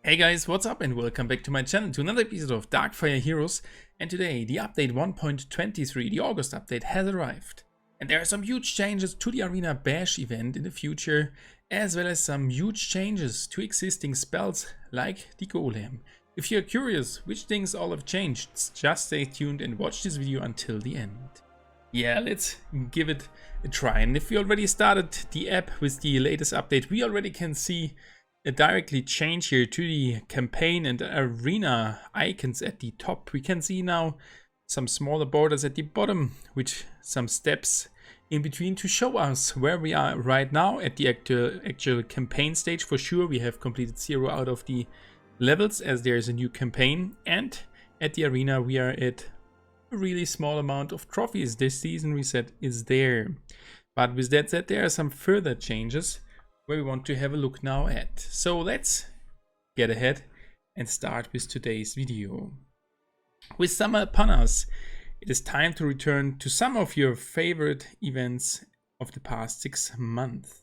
Hey guys, what's up and welcome back to my channel to another episode of Darkfire Heroes. And today the update 1.23, the August update, has arrived. And there are some huge changes to the Arena Bash event in the future, as well as some huge changes to existing spells like the Golem. If you're curious which things all have changed, just stay tuned and watch this video until the end. Yeah, let's give it a try. And if you already started the app with the latest update, we already can see a directly change here to the campaign and arena icons at the top. We can see now some smaller borders at the bottom with some steps in between to show us where we are right now at the actual campaign stage. For sure, we have completed 0 out of the levels as there is a new campaign, and at the arena we are at a really small amount of trophies. This season reset is there. But with that said, there are some further changes where we want to have a look now at. So let's get ahead and start with today's video. With summer upon us, it is time to return to some of your favorite events of the past 6 months.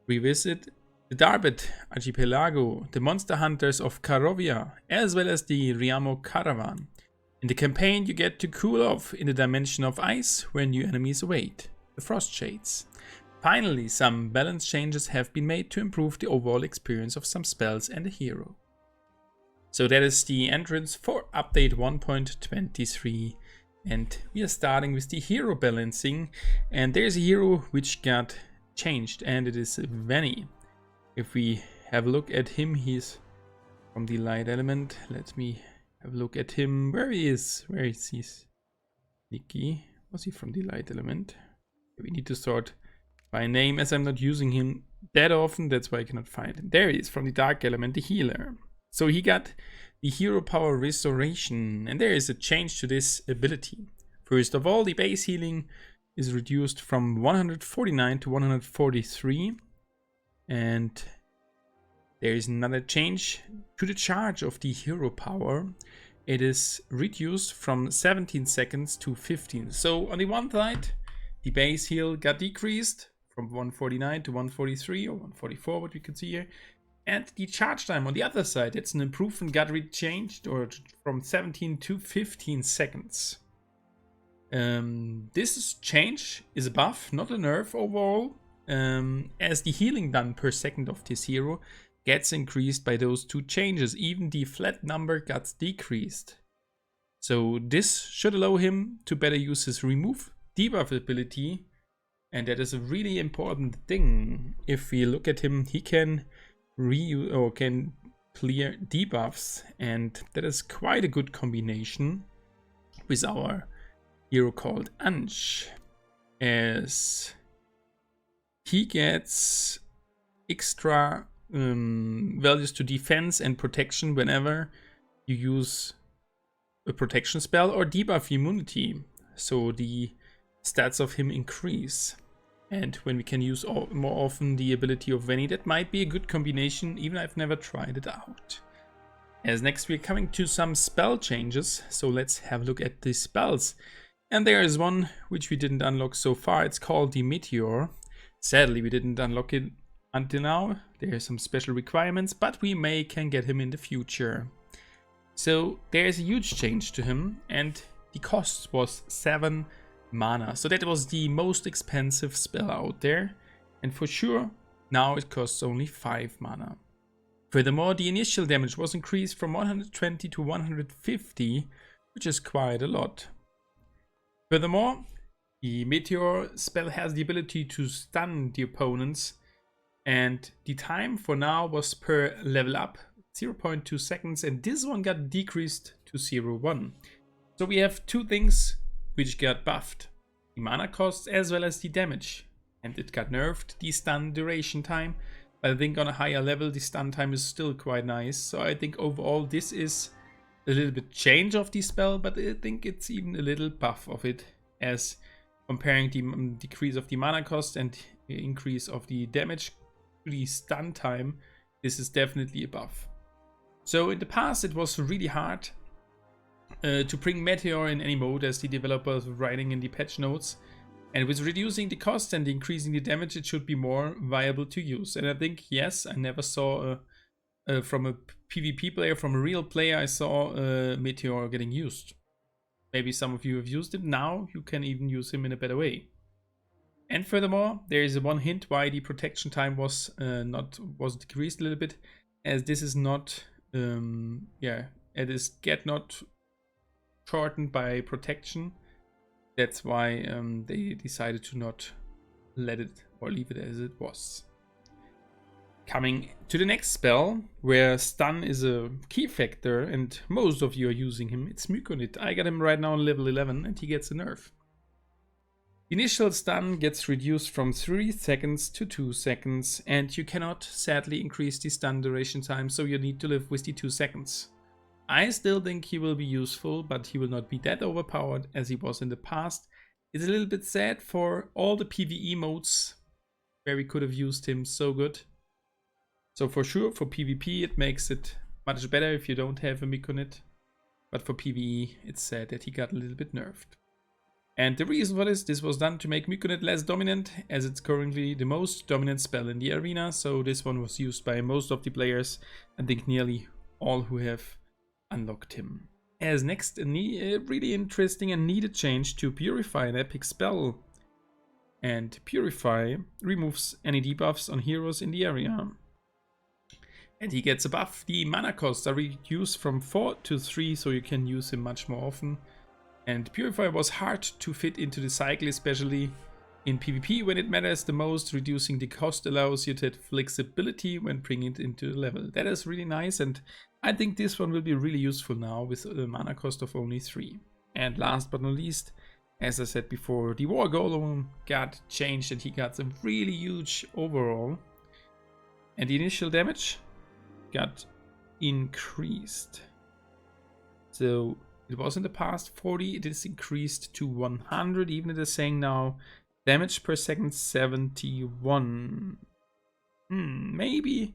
Revisit the Darbet Archipelago, the Monster Hunters of Karovia, as well as the Riamo Caravan. In the campaign, you get to cool off in the dimension of ice where new enemies await, the Frost Shades. Finally, some balance changes have been made to improve the overall experience of some spells and a hero. So that is the entrance for update 1.23, and we are starting with the hero balancing, and there's a hero which got changed, and it is Vanny. If we have a look at him, he's from the light element. Let me have a look at him. Where he is? Where is he? Nikki. Was he from the light element? We need to sort by name, as I'm not using him that often, that's why I cannot find him. There he is, from the dark element, the healer. So he got the hero power restoration, and there is a change to this ability. First of all, the base healing is reduced from 149 to 143, and there is another change to the charge of the hero power. It is reduced from 17 seconds to 15. So on the one side, the base heal got decreased from 149 to 143 or 144, what we can see here. And the charge time on the other side, it's an improvement, got changed or from 17 to 15 seconds. This change is a buff, not a nerf overall, as the healing done per second of this hero gets increased by those two changes. Even the flat number got decreased. So this should allow him to better use his remove debuff ability. And that is a really important thing. If we look at him, he can can clear debuffs, and that is quite a good combination with our hero called Ansh, as he gets extra values to defense and protection whenever you use a protection spell or debuff immunity. So the stats of him increase. And when we can use more often the ability of Vanny, that might be a good combination, even I've never tried it out. As next we're coming to some spell changes, so let's have a look at the spells. And there is one which we didn't unlock so far, it's called the Meteor. Sadly, we didn't unlock it until now. There are some special requirements, but we can get him in the future. So there's a huge change to him, and the cost was 7 mana. So that was the most expensive spell out there, and for sure now it costs only 5 mana. Furthermore, the initial damage was increased from 120 to 150, which is quite a lot. Furthermore, the Meteor spell has the ability to stun the opponents, and the time for now was per level up 0.2 seconds, and this one got decreased to 0.1. So we have two things which got buffed: the mana cost as well as the damage. And it got nerfed, the stun duration time, but I think on a higher level the stun time is still quite nice. So I think overall this is a little bit change of the spell, but I think it's even a little buff of it, as comparing the decrease of the mana cost and the increase of the damage to the stun time, this is definitely a buff. So in the past it was really hard to bring Meteor in any mode, as the developers were writing in the patch notes. And with reducing the cost and increasing the damage, it should be more viable to use. And I think, yes, I never saw from a PvP player, from a real player, I saw Meteor getting used. Maybe some of you have used it. Now you can even use him in a better way. And furthermore, there is one hint why the protection time was decreased a little bit, as this is not it is not shortened by protection. That's why they decided to not let it or leave it as it was. Coming to the next spell, where stun is a key factor and most of you are using him, it's Mykonid. I got him right now on level 11 and he gets a nerf. Initial stun gets reduced from 3 seconds to 2 seconds, and you cannot sadly increase the stun duration time, so you need to live with the 2 seconds. I still think he will be useful, but he will not be that overpowered as he was in the past. It's a little bit sad for all the PvE modes where we could have used him so good. So for sure, for PvP it makes it much better if you don't have a Mykonid, but for PvE it's sad that he got a little bit nerfed. And the reason for this was done to make Mykonid less dominant, as it's currently the most dominant spell in the arena, so this one was used by most of the players, I think nearly all who have unlocked him. As next, a really interesting and needed change to Purify, an epic spell. And Purify removes any debuffs on heroes in the area. And he gets a buff. The mana costs are reduced from 4 to 3, so you can use him much more often. And Purify was hard to fit into the cycle, especially in PvP when it matters the most. Reducing the cost allows you to have flexibility when bringing it into the level. That is really nice, and I think this one will be really useful now with a mana cost of only 3. And last but not least, as I said before, the War Golem got changed and he got a really huge overall. And the initial damage got increased. So it was in the past 40, it is increased to 100, even it is saying now damage per second 71. Maybe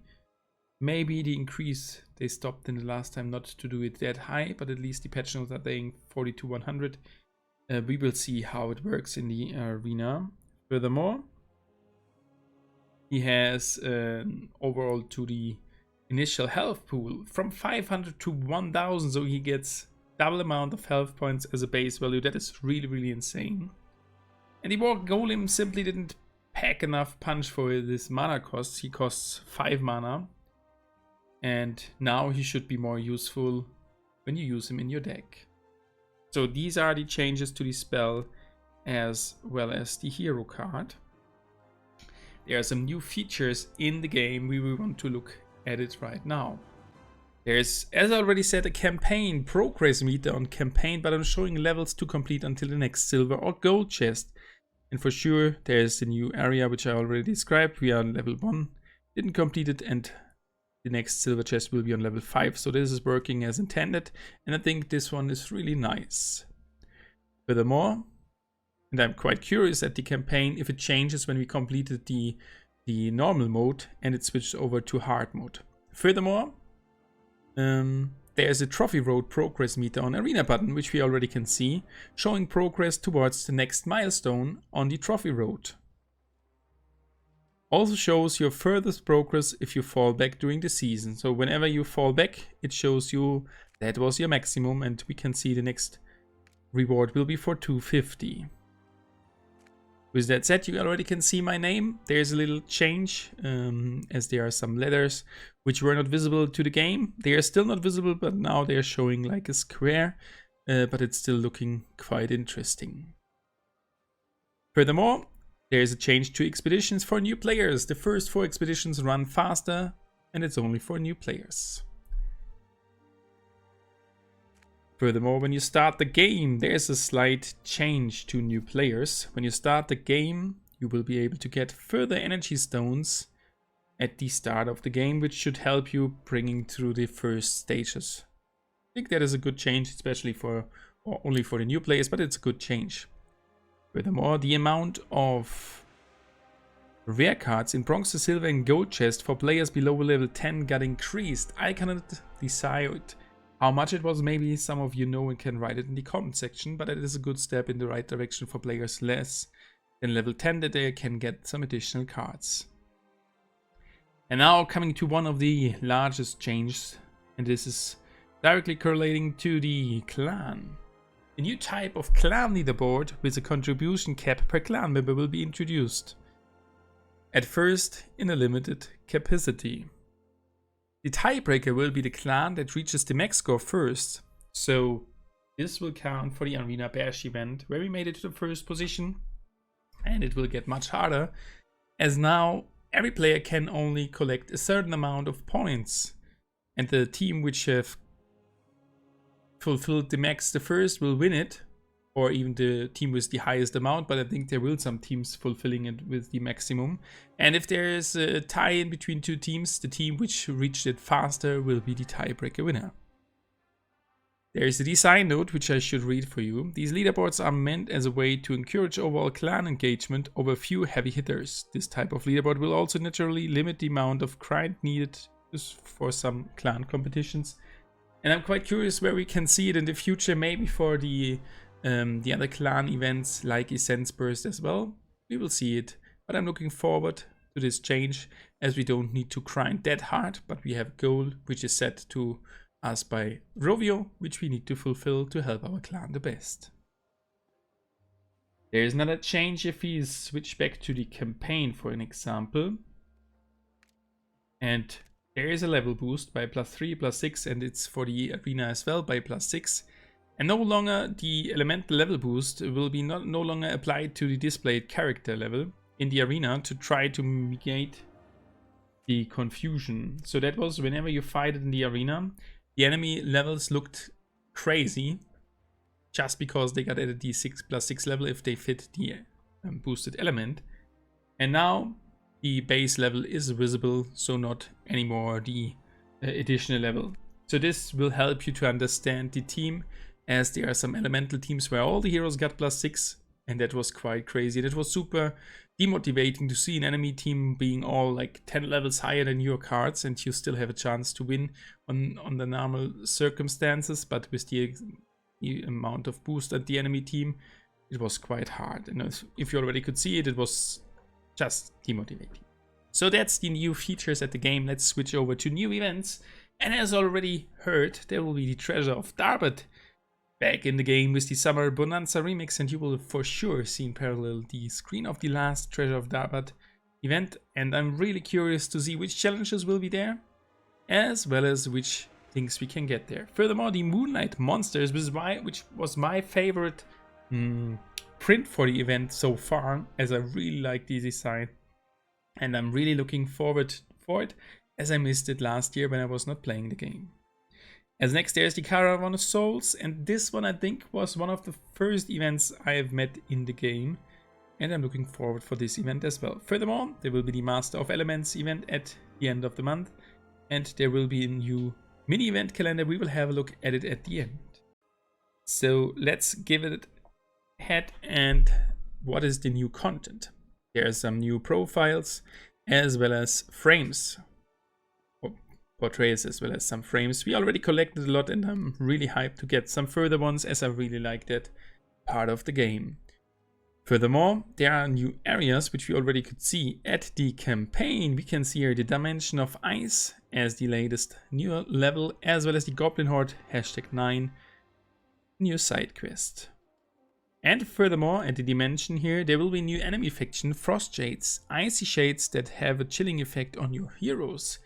the increase, they stopped in the last time not to do it that high, but at least the patch notes are saying 40 to 100. We will see how it works in the arena. Furthermore, he has overall to the initial health pool from 500 to 1000, so he gets double amount of health points as a base value. That is really, really insane. And the War Golem simply didn't pack enough punch for this mana cost. He costs 5 mana. And now he should be more useful when you use him in your deck. So these are the changes to the spell as well as the hero card. There are some new features in the game. We will want to look at it right now. There's, as I already said, a campaign progress meter on campaign, but I'm showing levels to complete until the next silver or gold chest. And for sure, there's the new area, which I already described. We are on level 1, didn't complete it, and the next silver chest will be on level 5. So this is working as intended, and I think this one is really nice. Furthermore, and I'm quite curious at the campaign if it changes when we completed the normal mode and it switched over to hard mode. Furthermore, there's a trophy road progress meter on arena button, which we already can see, showing progress towards the next milestone on the trophy road. Also shows your furthest progress if you fall back during the season. So whenever you fall back, it shows you that was your maximum, and we can see the next reward will be for 250. With that said, you already can see my name. There's a little change, as there are some letters which were not visible to the game. They are still not visible, but now they are showing like a square, but it's still looking quite interesting. Furthermore, there is a change to expeditions for new players. The first 4 expeditions run faster, and it's only for new players. Furthermore, when you start the game, there's a slight change to new players. When you start the game, you will be able to get further energy stones at the start of the game, which should help you bringing through the first stages. I think that is a good change, especially for, or only for the new players, but it's a good change. Furthermore, the amount of rare cards in bronze, silver and gold chest for players below level 10 got increased. I cannot decide how much it was. Maybe some of you know and can write it in the comment section, but it is a good step in the right direction for players less than level 10, that they can get some additional cards. And now coming to one of the largest changes, and this is directly correlating to the clan. A new type of clan leaderboard with a contribution cap per clan member will be introduced. At first, in a limited capacity. The tiebreaker will be the clan that reaches the max score first. So this will count for the Arena Bash event where we made it to the first position. And it will get much harder, as now every player can only collect a certain amount of points. And the team which have fulfilled the max the first will win it, or even the team with the highest amount, but I think there will some teams fulfilling it with the maximum. And if there is a tie in between two teams, the team which reached it faster will be the tiebreaker winner. There is a design note which I should read for you. These leaderboards are meant as a way to encourage overall clan engagement over a few heavy hitters. This type of leaderboard will also naturally limit the amount of grind needed for some clan competitions. And I'm quite curious where we can see it in the future, maybe for the other clan events like Essence Burst as well. We will see it, but I'm looking forward to this change, as we don't need to grind that hard, but we have a goal which is set to us by Rovio, which we need to fulfill to help our clan the best. There is another change if we switch back to the campaign, for an example. And there is a level boost by +3, +6, and it's for the arena as well by +6. And no longer the elemental level boost will be no longer applied to the displayed character level in the arena to try to mitigate the confusion. So that was whenever you fight in the arena, the enemy levels looked crazy just because they got added the 6+6 level if they fit the boosted element. And now the base level is visible, so not anymore the additional level. So this will help you to understand the team, as there are some elemental teams where all the heroes got +6, and that was quite crazy. That was super demotivating to see an enemy team being all like 10 levels higher than your cards, and you still have a chance to win on the normal circumstances, but with the amount of boost at the enemy team, it was quite hard. And if you already could see it, it was just demotivating. So that's the new features at the game. Let's switch over to new events. And as already heard, there will be the Treasure of Darkfire back in the game with the Summer Bonanza remix, and you will for sure see in parallel the screen of the last Treasure of Darkfire event. And I'm really curious to see which challenges will be there, as well as which things we can get there. Furthermore, the Moonlight Monsters, which was my favorite print for the event so far, as I really like the design, and I'm really looking forward for it, as I missed it last year when I was not playing the game. As next, there's the Caravan of Souls, and this one I think was one of the first events I have met in the game, and I'm looking forward for this event as well. Furthermore, there will be the Master of Elements event at the end of the month, and there will be a new mini event calendar. We will have a look at it at the end. So let's give it a head. And what is the new content? There are some new profiles as well as frames, or portraits as well as some frames. We already collected a lot, and I'm really hyped to get some further ones, as I really like that part of the game. Furthermore, there are new areas which we already could see at the campaign. We can see here the Dimension of Ice as the latest new level, as well as the Goblin Horde #9 new side quest. And furthermore, at the dimension here, there will be a new enemy faction, Frost Shades, icy shades that have a chilling effect on your heroes.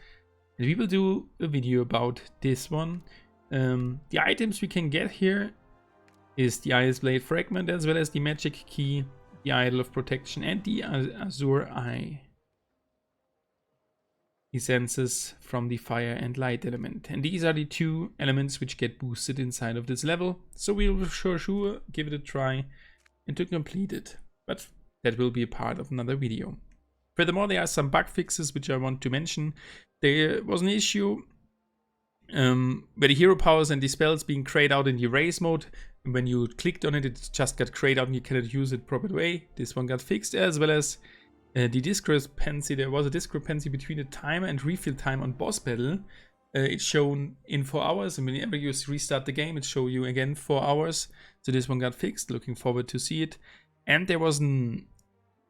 And we will do a video about this one. The items we can get here is the Ice Blade Fragment, as well as the Magic Key, the Idol of Protection, and the Azure Eye. Essences from the Fire and Light element. And these are the two elements which get boosted inside of this level. So we will sure give it a try and to complete it. But that will be a part of another video. Furthermore, there are some bug fixes which I want to mention. There was an issue where the hero powers and the spells being grayed out in the erase mode. When you clicked on it, it just got grayed out and you cannot use it proper way. This one got fixed, as well as the discrepancy. There was a discrepancy between the timer and refill time on boss battle. It's shown in 4 hours, and whenever you restart the game, it shows you again 4 hours. So this one got fixed. Looking forward to see it. And there was an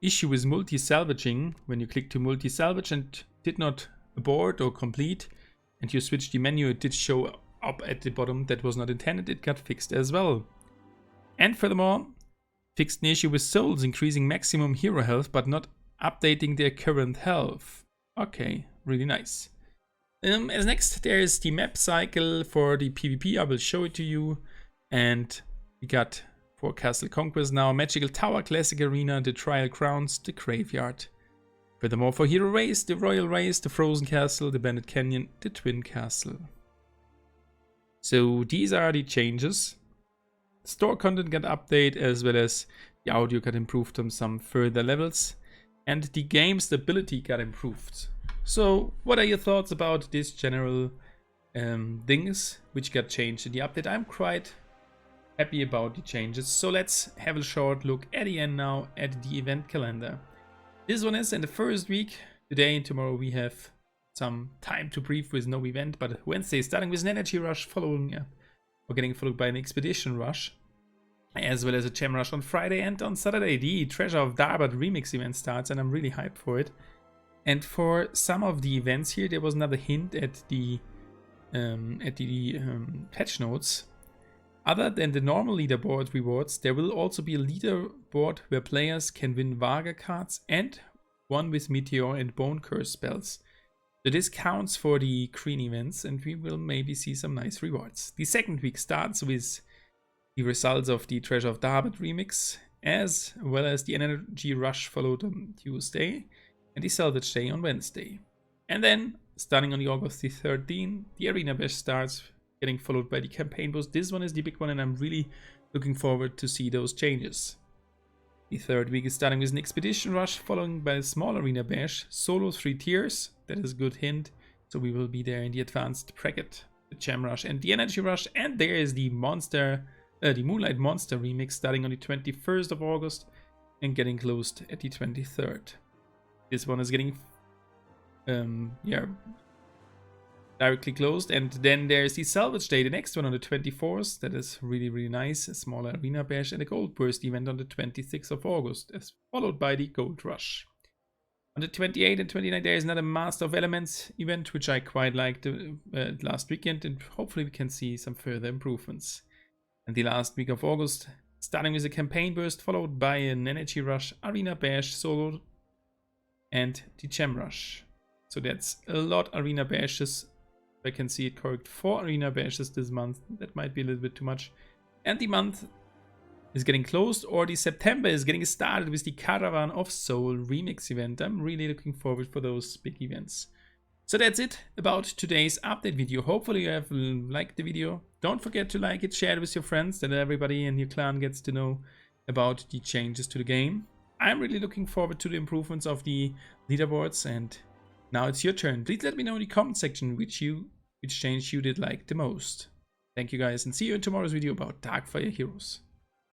issue with multi-salvaging when you click to multi-salvage and did not abort or complete and you switch the menu, it did show up at the bottom. That was not intended, it got fixed as well. And furthermore, fixed an issue with souls increasing maximum hero health but not updating their current health. Okay, really nice. As next, there is the map cycle for the PvP. I will show it to you. And we got for Castle Conquest now, Magical Tower, Classic Arena, the Trial Grounds, the Graveyard. Furthermore, for Hero Race, the Royal Race, the Frozen Castle, the Bandit Canyon, the Twin Castle. So these are the changes. Store content got updated, as well as the audio got improved on some further levels. And the game stability got improved. So what are your thoughts about these general things which got changed in the update? I'm quite happy about the changes. So let's have a short look at the end now at the event calendar. This one is in the first week. Today and tomorrow we have some time to breathe with no event, but Wednesday starting with an energy rush, following up or getting followed by an expedition rush, as well as a gem rush on Friday, and on Saturday the Treasure of Darkfire remix event starts, and I'm really hyped for it. And for some of the events here, there was another hint at the patch notes. Other than the normal leaderboard rewards, there will also be a leaderboard where players can win Vaga cards and one with Meteor and Bone Curse spells. So this counts for the green events, and we will maybe see some nice rewards. The second week starts with the results of the Treasure of Darkfire remix, as well as the energy rush followed on Tuesday, and the Salvage Day on Wednesday. And then, starting on August the 13th, the Arena Bash starts, getting followed by the campaign boost. This one is the big one, and I'm really looking forward to see those changes. The third week is starting with an Expedition Rush, following by a small Arena Bash, solo 3 tiers. That is a good hint, so we will be there in the Advanced Bracket, the Gem Rush and the Energy Rush. And there is the Moonlight Monster remix, starting on the 21st of August and getting closed at the 23rd. This one is getting directly closed. And then there's the Salvage Day, the next one on the 24th. That is really, really nice. A smaller Arena Bash and a Gold Burst event on the 26th of August, as followed by the Gold Rush. On the 28th and 29th, there is another Master of Elements event, which I quite liked last weekend, and hopefully we can see some further improvements. And the last week of August, starting with a Campaign Burst, followed by an Energy Rush, Arena Bash, Solo, and the Gem Rush. So that's a lot Arena Bashes. I can see it correct. 4 Arena Bashes this month. That might be a little bit too much. And the month is getting closed, or the September is getting started with the Caravan of Soul remix event. I'm really looking forward for those big events. So that's it about today's update video. Hopefully you have liked the video. Don't forget to like it, share it with your friends, that everybody in your clan gets to know about the changes to the game. I'm really looking forward to the improvements of the leaderboards, and now it's your turn. Please let me know in the comment section which change you did like the most. Thank you guys, and see you in tomorrow's video about Darkfire Heroes.